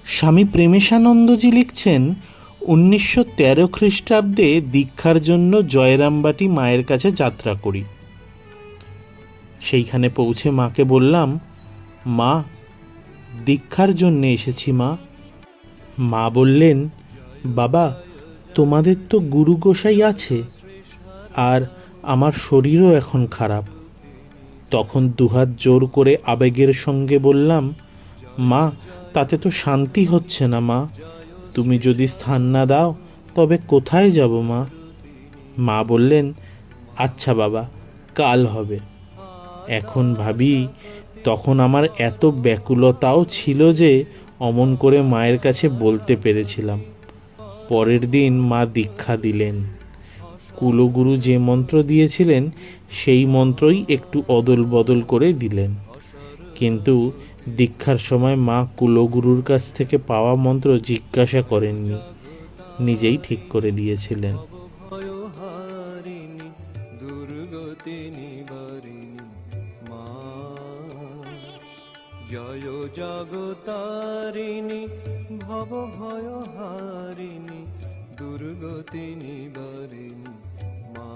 স্বামী প্রেমেশানন্দজি লিখছেন, 1913 খ্রিস্টাব্দে দীক্ষার জন্য জয়রামবাটি মায়ের কাছে যাত্রা করি। সেইখানে পৌঁছে মাকে বললাম, মা, দীক্ষার জন্যে এসেছি মা। মা বললেন, বাবা, তোমাদের তো গুরু গোসাই আছে, আর আমার শরীরও এখন খারাপ। তখন দুহাত জোর করে আবেগের সঙ্গে বললাম, মা, তাতে তো শান্তি হচ্ছে না মা। তুমি যদি স্থান না দাও তবে কোথায় যাব মা? মা বললেন, আচ্ছা বাবা, কাল হবে। এখন ভাবি, তখন আমার এত ব্যাকুলতাও ছিল যে অমন করে মায়ের কাছে বলতে পেরেছিলাম। পরের দিন মা দীক্ষা দিলেন। কুলগুরু যে মন্ত্র দিয়েছিলেন সেই মন্ত্রই একটু অদল বদল করে দিলেন, কিন্তু দীক্ষার সময় মা কুলগুরুর কাছ থেকে পাওয়া মন্ত্র জিজ্ঞাসা করেননি, নিজেই ঠিক করে দিয়েছিলেন। জয় জগতারিণী ভব ভয় হারিণী দুর্গতি নিবারিণী মা।